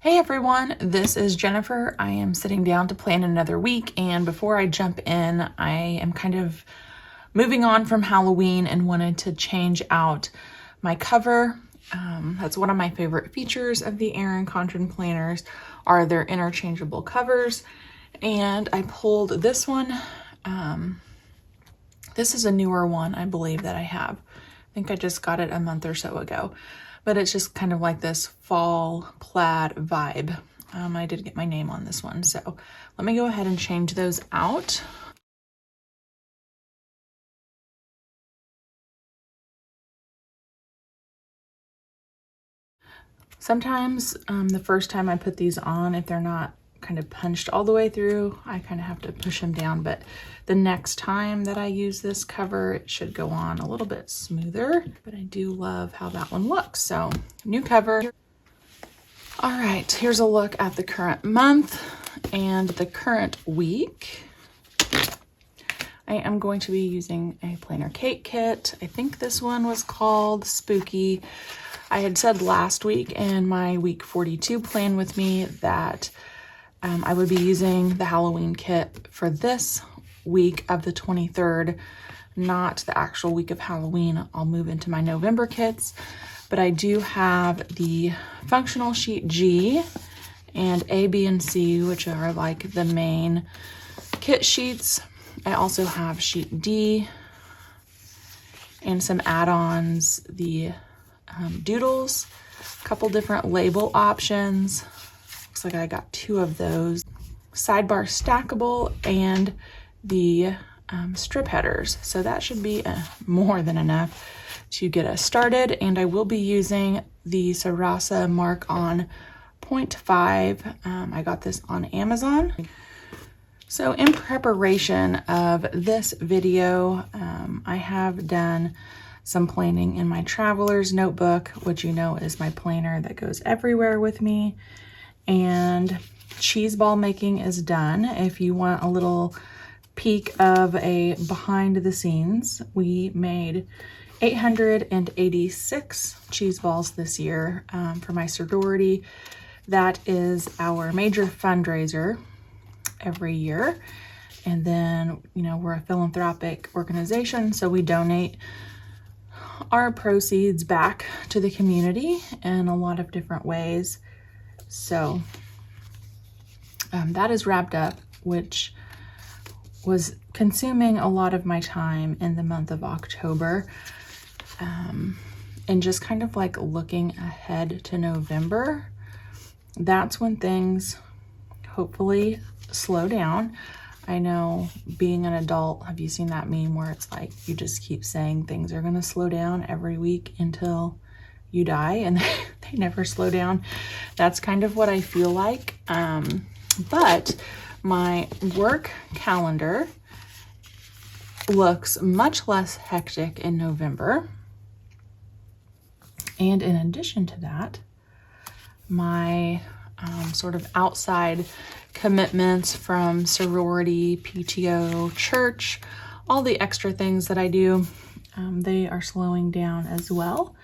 Hey everyone, this is Jennifer. I am sitting down to plan another week, and before I jump in, I am kind of moving on from Halloween and wanted to change out my cover. That's one of my favorite features of the ERIN CONDREN planners are their interchangeable covers, and I pulled this one. This is a newer one, I believe, that I have. I think I just got it a month or so ago. But it's just kind of like this fall plaid vibe. I did get my name on this one, so let me go ahead and change those out. Sometimes the first time I put these on, if they're not kind of punched all the way through, I kind of have to push them down, but the next time that I use this cover, it should go on a little bit smoother, but I do love how that one looks. So new cover. All right, here's a look at the current month and the current week. I am going to be using a PlannerKate kit. I think this one was called Spooky. I had said last week in my week 42 plan with me that I would be using the Halloween kit for this week of the 23rd, not the actual week of Halloween. I'll move into my November kits, but I do have the functional sheet G and A, B, and C, which are like the main kit sheets. I also have sheet D and some add-ons, the doodles, a couple different label options. Looks like I got 2 of those. Sidebar stackable and the strip headers. So that should be more than enough to get us started. And I will be using the Sarasa Mark on 0.5. I got this on Amazon. So in preparation of this video, I have done some planning in my traveler's notebook, which you know is my planner that goes everywhere with me. And cheese ball making is done. If you want a little peek of a behind the scenes, we made 886 cheese balls this year for my sorority. That is our major fundraiser every year. And then, you know, we're a philanthropic organization, so we donate our proceeds back to the community in a lot of different ways. So that is wrapped up, which was consuming a lot of my time in the month of October. And just kind of like looking ahead to November, that's when things hopefully slow down. I know being an adult, have you seen that meme where it's like you just keep saying things are going to slow down every week until you die, and they never slow down? That's kind of what I feel like. But my work calendar looks much less hectic in November. And in addition to that, my sort of outside commitments from sorority, PTO, church, all the extra things that I do, they are slowing down as well.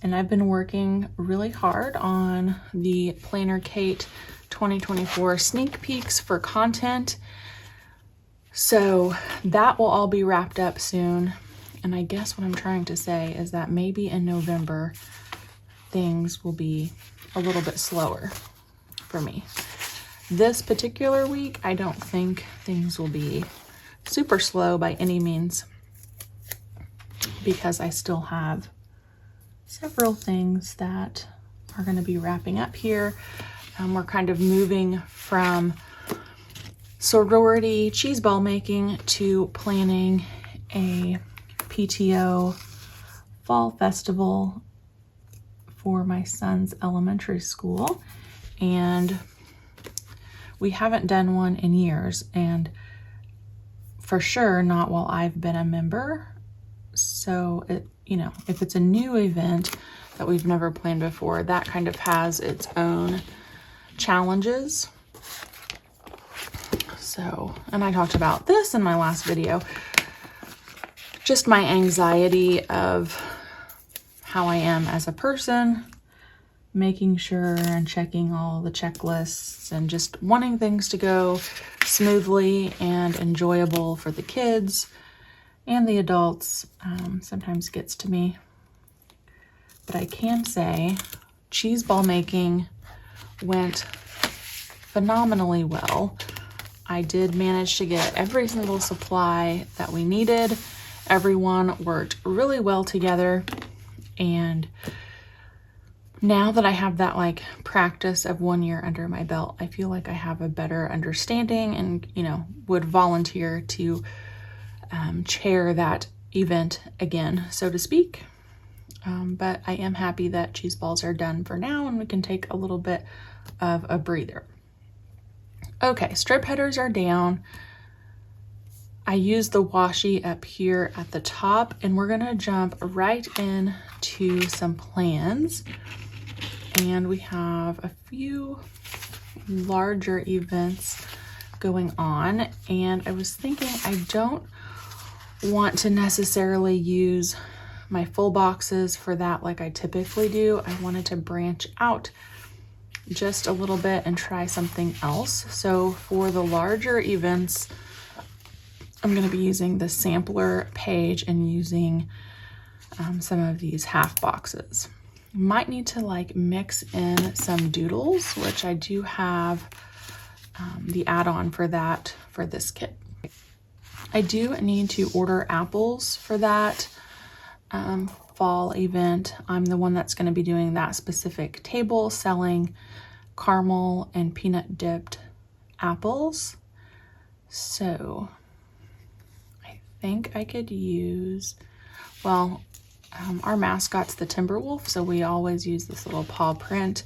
And I've been working really hard on the PlannerKate 2024 sneak peeks for content. So that will all be wrapped up soon. And I guess what I'm trying to say is that maybe in November, things will be a little bit slower for me. This particular week, I don't think things will be super slow by any means, because I still have several things that are going to be wrapping up here. We're kind of moving from sorority cheese ball making to planning a PTO fall festival for my son's elementary school. And we haven't done one in years, and for sure not while I've been a member. So it, you know, if it's a new event that we've never planned before, that kind of has its own challenges. So, and I talked about this in my last video, just my anxiety of how I am as a person, making sure and checking all the checklists and just wanting things to go smoothly and enjoyable for the kids and the adults sometimes gets to me. But I can say cheese ball making went phenomenally well. I did manage to get every single supply that we needed. Everyone worked really well together, and now that I have that like practice of 1 year under my belt, I feel like I have a better understanding and, you know, would volunteer to chair that event again, so to speak. But I am happy that cheese balls are done for now and we can take a little bit of a breather. Okay, strip headers are down. I used the washi up here at the top, and we're gonna jump right into some plans. And we have a few larger events going on, and I was thinking I don't want to necessarily use my full boxes for that like I typically do. I wanted to branch out just a little bit and try something else. So for the larger events, I'm going to be using the sampler page and using some of these half boxes. Might need to like mix in some doodles, which I do have the add-on for that for this kit. I do need to order apples for that fall event. I'm the one that's going to be doing that specific table, selling caramel and peanut dipped apples. So I think I could use, well, our mascot's the Timberwolf, so we always use this little paw print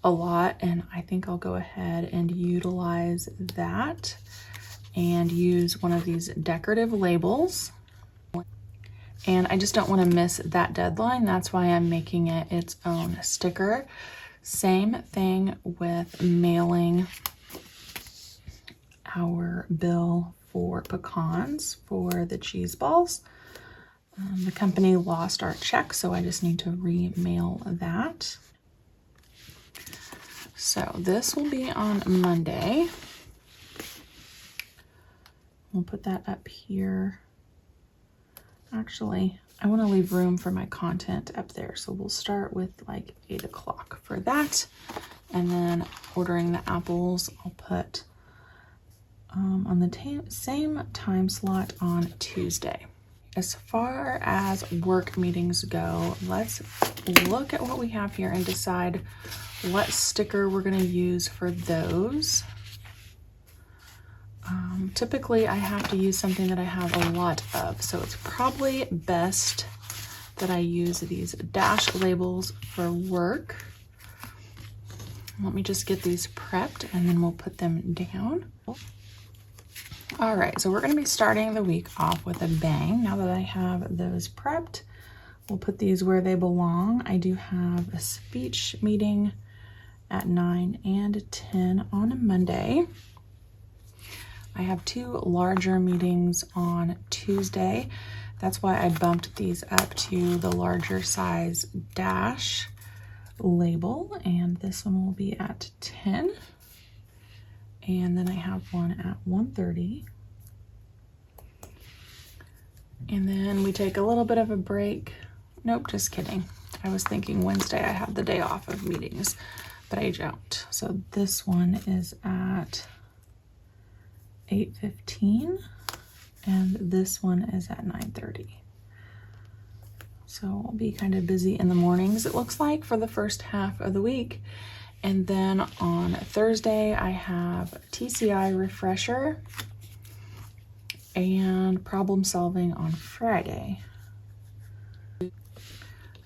a lot, and I think I'll go ahead and utilize that and use one of these decorative labels. And I just don't want to miss that deadline. That's why I'm making it its own sticker. Same thing with mailing our bill for pecans for the cheese balls. The company lost our check, so I just need to re-mail that. So this will be on Monday. We'll put that up here. Actually, I want to leave room for my content up there, so we'll start with like 8 o'clock for that. And then ordering the apples, I'll put on the same time slot on Tuesday. As far as work meetings go, let's look at what we have here and decide what sticker we're going to use for those. Typically I have to use something that I have a lot of, so it's probably best that I use these dash labels for work. Let me just get these prepped and then we'll put them down. All right, so we're going to be starting the week off with a bang. Now that I have those prepped, we'll put these where they belong. I do have a speech meeting at 9 and 10 on a Monday. I have 2 larger meetings on Tuesday. That's why I bumped these up to the larger size dash label, and this one will be at 10. And then I have one at 1:30. And then we take a little bit of a break. Nope, just kidding. I was thinking Wednesday I have the day off of meetings, but I don't. So this one is at 8:15 and this one is at 9:30. So I'll be kind of busy in the mornings, it looks like, for the first half of the week. And then on Thursday I have TCI refresher and problem solving on Friday.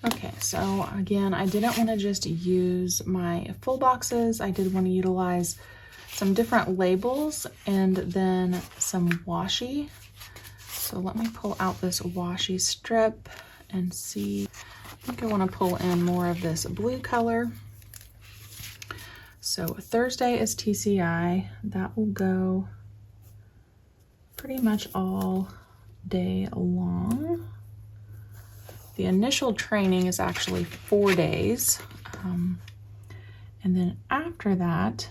Okay, so again, I didn't want to just use my full boxes. I did want to utilize some different labels and then some washi. So let me pull out this washi strip and see. I think I want to pull in more of this blue color. So Thursday is TCI. That will go pretty much all day long. The initial training is actually 4 days. And then after that,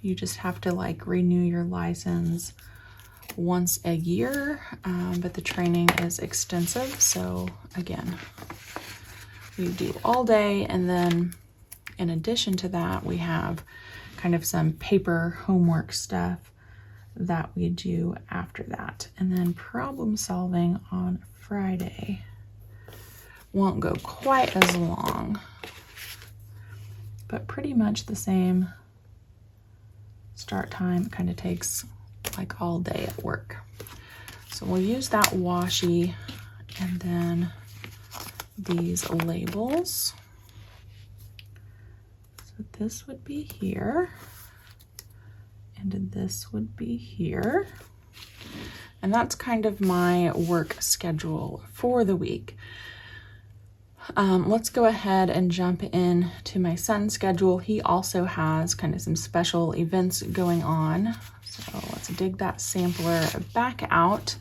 you just have to like renew your license once a year, but the training is extensive. So again, we do all day, and then in addition to that, we have kind of some paper homework stuff that we do after that. And then problem solving on Friday won't go quite as long, but pretty much the same start time. It kind of takes like all day at work. So we'll use that washi, and then these labels. So this would be here, and this would be here. And that's kind of my work schedule for the week. Let's go ahead and jump in to my son's schedule. He also has kind of some special events going on. So let's dig that sampler back out.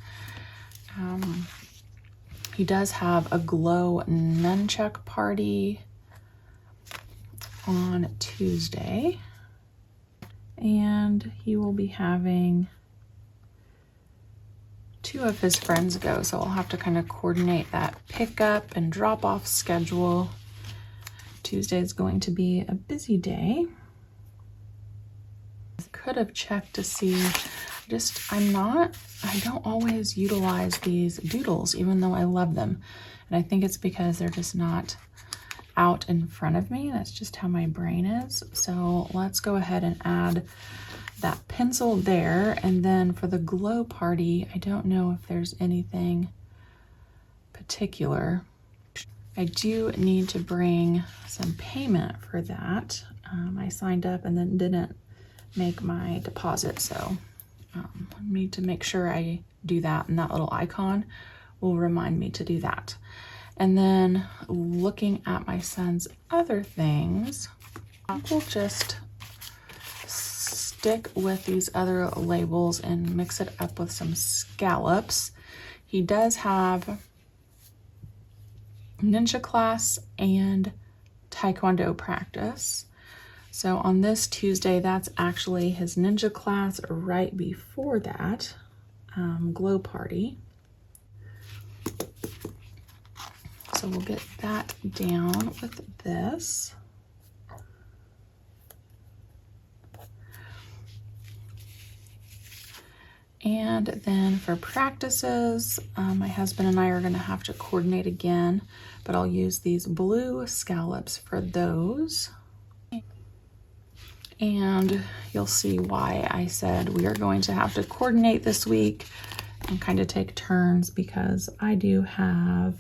He does have a glow nunchuck party on Tuesday, and he will be having 2 of his friends go, so I'll have to kind of coordinate that pickup and drop off schedule. Tuesday is going to be a busy day. Could have checked to see, I don't always utilize these doodles, even though I love them. And I think it's because they're just not out in front of me. That's just how my brain is. So let's go ahead and add that pencil there. And then for the glow party, I don't know if there's anything particular. I do need to bring some payment for that. I signed up and then didn't make my deposit, so I need to make sure I do that, and that little icon will remind me to do that. And then looking at my son's other things, I will just stick with these other labels and mix it up with some scallops. He does have ninja class and taekwondo practice. So on this Tuesday, that's actually his ninja class. Right before that, glow party. So we'll get that down with this. And then for practices, my husband and I are going to have to coordinate again, but I'll use these blue scallops for those. And you'll see why I said we are going to have to coordinate this week and kind of take turns, because I do have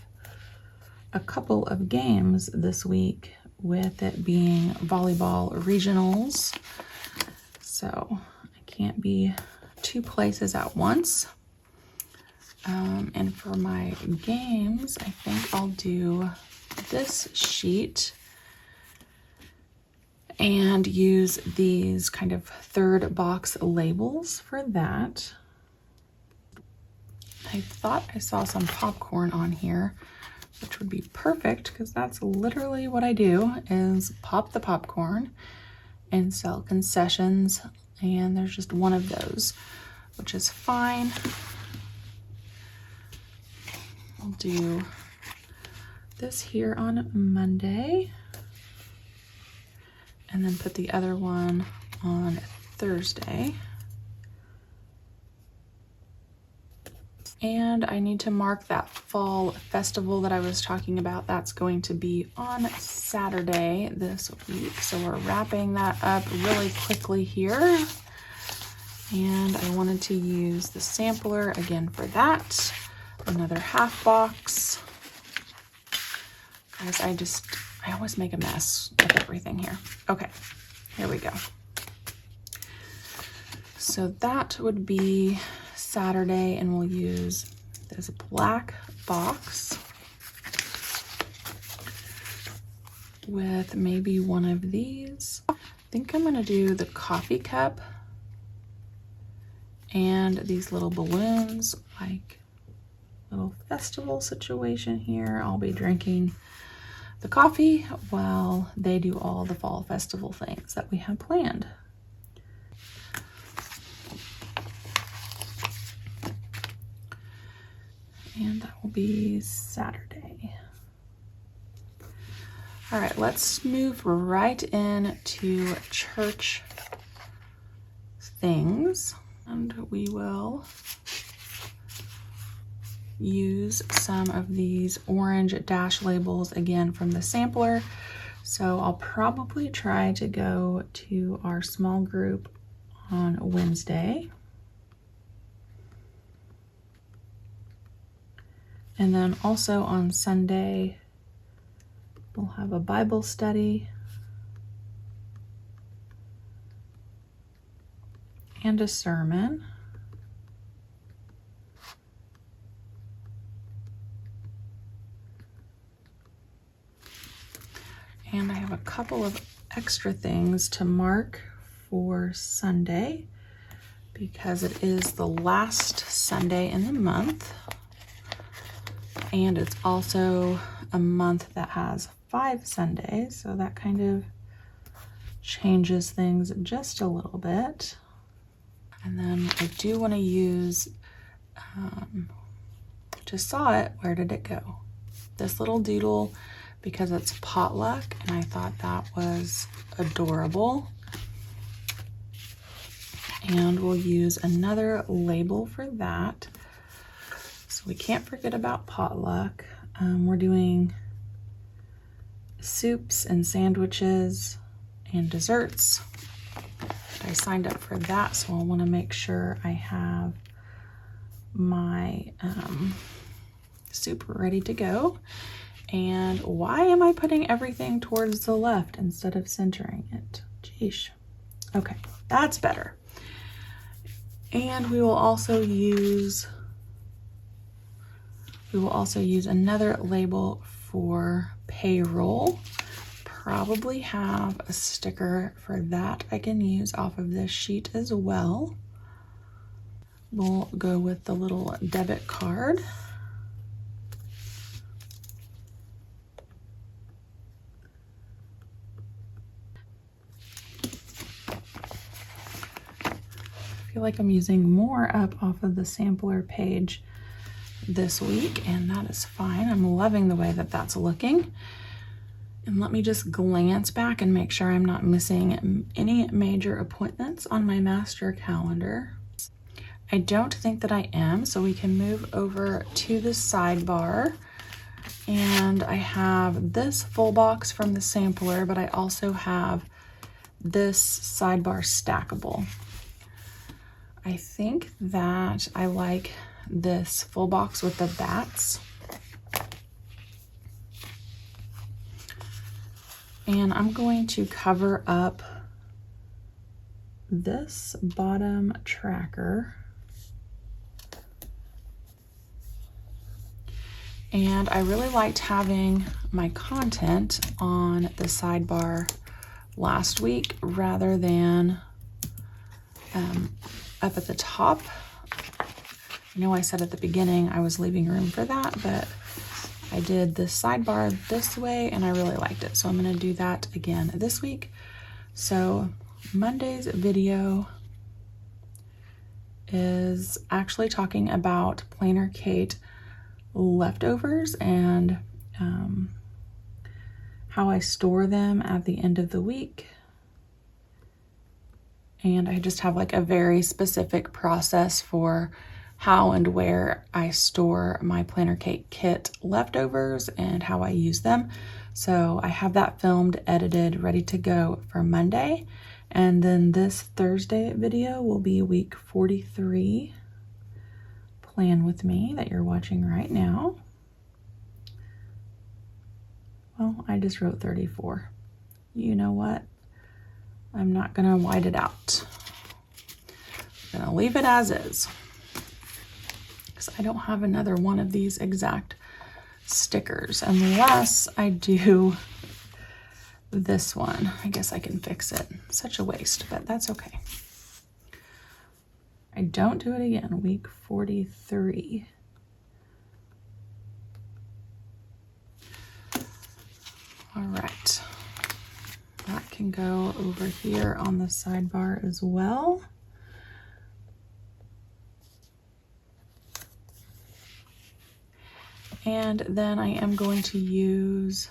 a couple of games this week, with it being volleyball regionals. So I can't be 2 places at once. And for my games, I think I'll do this sheet and use these kind of 3rd box labels for that. I thought I saw some popcorn on here, which would be perfect, because that's literally what I do, is pop the popcorn and sell concessions, and there's just one of those, which is fine. I'll do this here on Monday, and then put the other one on Thursday. And I need to mark that fall festival that I was talking about. That's going to be on Saturday this week. So we're wrapping that up really quickly here. And I wanted to use the sampler again for that. Another half box. Guys, I always make a mess with everything here. Okay, here we go. So that would be Saturday, and we'll use this black box with maybe one of these. I think I'm gonna do the coffee cup and these little balloons, like little festival situation here. I'll be drinking the coffee while they do all the fall festival things that we have planned. And that will be Saturday. All right, let's move right into church things. And we will use some of these orange dash labels again from the sampler. So I'll probably try to go to our small group on Wednesday. And then also on Sunday, we'll have a Bible study and a sermon. And I have a couple of extra things to mark for Sunday because it is the last Sunday in the month. And it's also a month that has 5 Sundays, so that kind of changes things just a little bit. And then I do want to use, just saw it, where did it go? This little doodle, because it's potluck, and I thought that was adorable. And we'll use another label for that. So we can't forget about potluck. We're doing soups and sandwiches and desserts. I signed up for that, so I want to make sure I have my soup ready to go. And why am I putting everything towards the left instead of centering it? Geesh. Okay, that's better. And we will also use another label for payroll. Probably have a sticker for that I can use off of this sheet as well. We'll go with the little debit card. I feel like I'm using more up off of the sampler page this week, and that is fine. I'm loving the way that that's looking. And let me just glance back and make sure I'm not missing any major appointments on my master calendar. I don't think that I am, so we can move over to the sidebar. And I have this full box from the sampler, but I also have this sidebar stackable. I think that I like this full box with the bats. And I'm going to cover up this bottom tracker. And I really liked having my content on the sidebar last week rather than up at the top. I know I said at the beginning I was leaving room for that, but I did the sidebar this way and I really liked it. So I'm going to do that again this week. So Monday's video is actually talking about PlannerKate leftovers and how I store them at the end of the week. And I just have like a very specific process for how and where I store my PlannerKate kit leftovers and how I use them. So I have that filmed, edited, ready to go for Monday. And then this Thursday video will be week 43 plan with me that you're watching right now. Well, I just wrote 34. You know what? I'm not gonna white it out. I'm gonna leave it as is. Because I don't have another one of these exact stickers unless I do this one. I guess I can fix it. Such a waste, but that's okay. I don't do it again, week 43. All right, that can go over here on the sidebar as well. And then I am going to use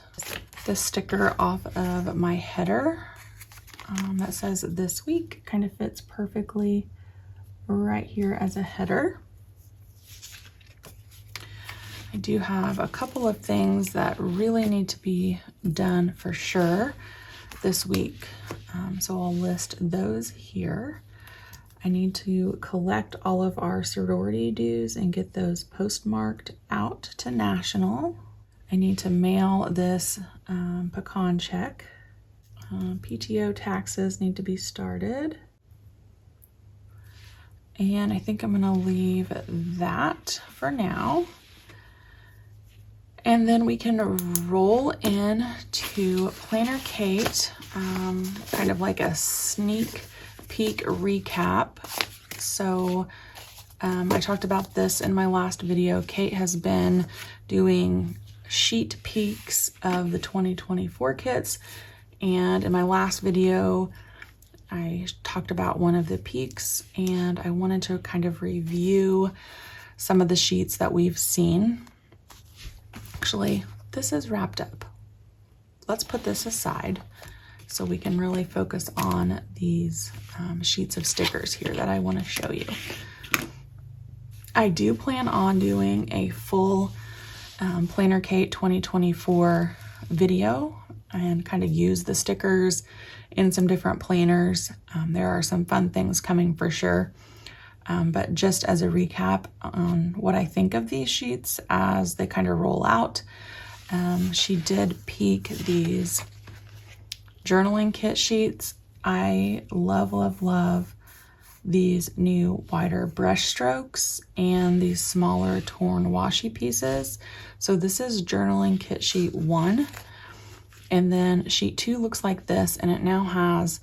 the sticker off of my header that says this week. Kind of fits perfectly right here as a header. I do have a couple of things that really need to be done for sure this week. So I'll list those here. I need to collect all of our sorority dues and get those postmarked out to National. I need to mail this pecan check. PTO taxes need to be started. And I think I'm gonna leave that for now. And then we can roll in to PlannerKate, kind of like a sneak peek recap. So I talked about this in my last video. Kate has been doing sheet peeks of the 2024 kits, and in my last video I talked about one of the peeks, and I wanted to kind of review some of the sheets that we've seen. Actually, this is wrapped up. Let's put this aside so we can really focus on these sheets of stickers here that I want to show you. I do plan on doing a full PlannerKate 2024 video and kind of use the stickers in some different planners. There are some fun things coming for sure. But just as a recap on what I think of these sheets as they kind of roll out, she did peek these journaling kit sheets. I love, love, love these new wider brush strokes and these smaller torn washi pieces. So this is journaling kit sheet 1. And then sheet 2 looks like this, and it now has,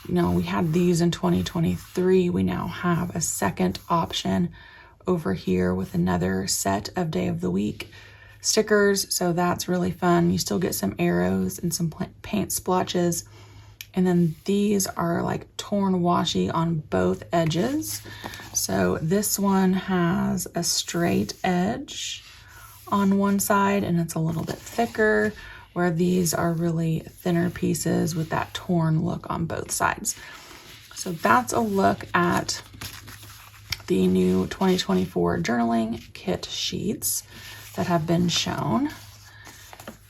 you know, we had these in 2023. We now have a second option over here with another set of day of the week stickers. So that's really fun. You still get some arrows and some paint splotches. And then these are like torn washi on both edges. So this one has a straight edge on one side and it's a little bit thicker, where these are really thinner pieces with that torn look on both sides. So that's a look at the new 2024 journaling kit sheets that have been shown.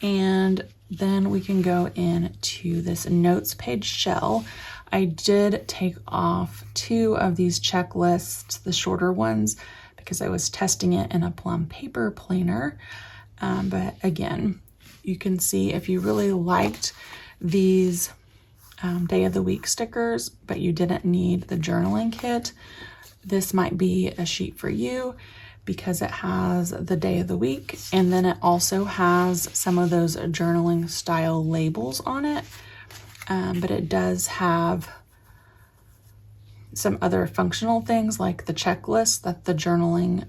And then we can go into this notes page shell. I did take off 2 of these checklists, the shorter ones, because I was testing it in a plum paper planner. But again, you can see if you really liked these day of the week stickers, but you didn't need the journaling kit, this might be a sheet for you because it has the day of the week, and then it also has some of those journaling style labels on it, but it does have some other functional things like the checklist that the journaling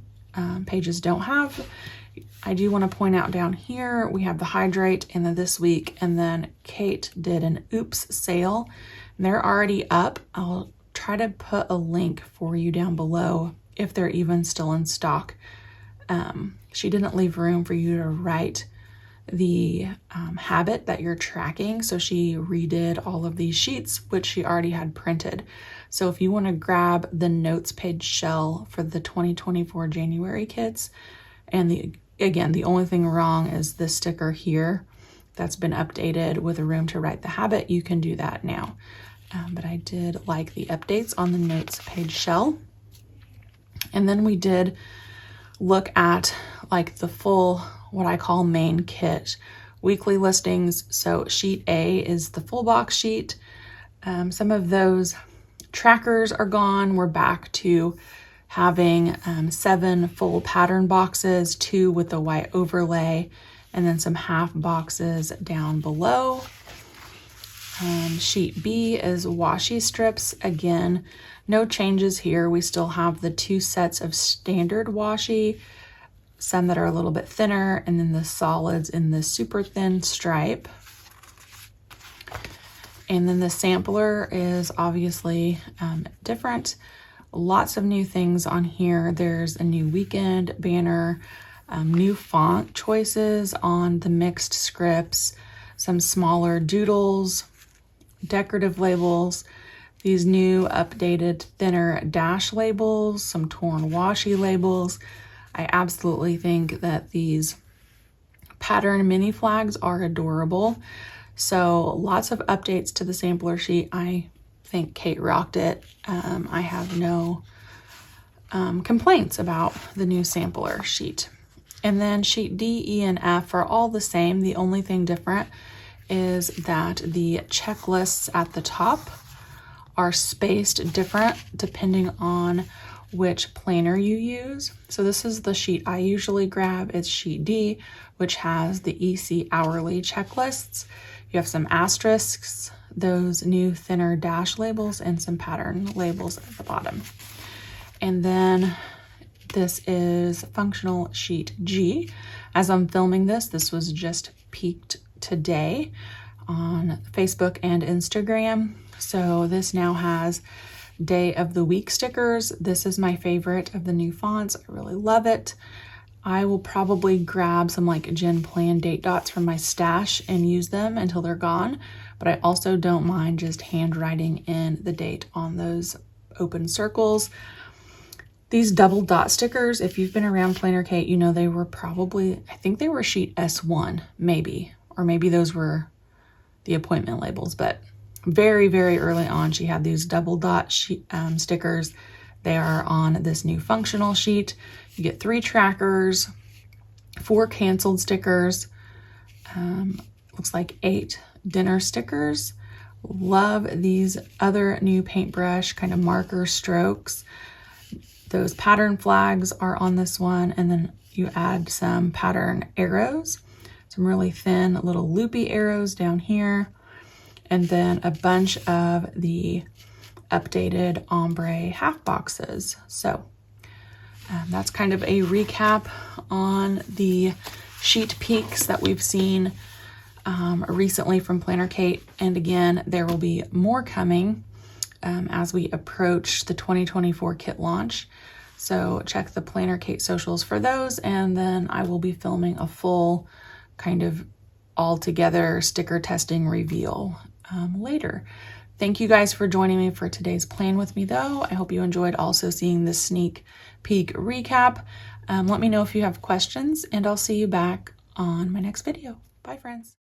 pages don't have. I do want to point out down here, we have the hydrate and the this week, and then Kate did an oops sale. And they're already up. I'll try to put a link for you down below if they're even still in stock. She didn't leave room for you to write the habit that you're tracking. So she redid all of these sheets, which she already had printed. So if you want to grab the notes page shell for the 2024 January kits, and again, the only thing wrong is this sticker here that's been updated with a room to write the habit, you can do that now. But I did like the updates on the notes page shell. And then we did look at like the full, what I call main kit weekly listings. So sheet A is the full box sheet. Some of those trackers are gone. We're back to having 7 full pattern boxes, 2 with the white overlay, and then some half boxes down below. Sheet B is washi strips. Again, no changes here. We still have the 2 sets of standard washi, some that are a little bit thinner, and then the solids in the super thin stripe. And then the sampler is obviously different. Lots of new things on here. There's a new weekend banner, new font choices on the mixed scripts, some smaller doodles, decorative labels, these new updated thinner dash labels, some torn washi labels. I absolutely think that these pattern mini flags are adorable. So lots of updates to the sampler sheet. I think Kate rocked it. I have no complaints about the new sampler sheet. And then sheet D, E, and F are all the same. The only thing different is that the checklists at the top are spaced different depending on which planner you use. So this is the sheet I usually grab. It's sheet D, which has the EC hourly checklists. You have some asterisks, those new thinner dash labels, and some pattern labels at the bottom. And then this is functional sheet G. As I'm filming this, this was just peaked today on Facebook and Instagram. So this now has day of the week stickers. This is my favorite of the new fonts. I really love it. I will probably grab some like Gen Plan date dots from my stash and use them until they're gone. But I also don't mind just handwriting in the date on those open circles. These double dot stickers, if you've been around PlannerKate, you know they were probably, I think they were sheet S1, maybe. Or maybe those were the appointment labels, but very, very early on, she had these double dot stickers. They are on this new functional sheet. You get 3 trackers, 4 canceled stickers, looks like 8 dinner stickers. Love these other new paintbrush kind of marker strokes. Those pattern flags are on this one, and then you add some pattern arrows, some really thin little loopy arrows down here, and then a bunch of the updated ombre half boxes. So that's kind of a recap on the sheet peaks that we've seen recently from PlannerKate. And again, there will be more coming as we approach the 2024 kit launch. So check the PlannerKate socials for those, and then I will be filming a full kind of all together sticker testing reveal later. Thank you guys for joining me for today's plan with me though. I hope you enjoyed also seeing this sneak peek recap. Let me know if you have questions, and I'll see you back on my next video. Bye friends.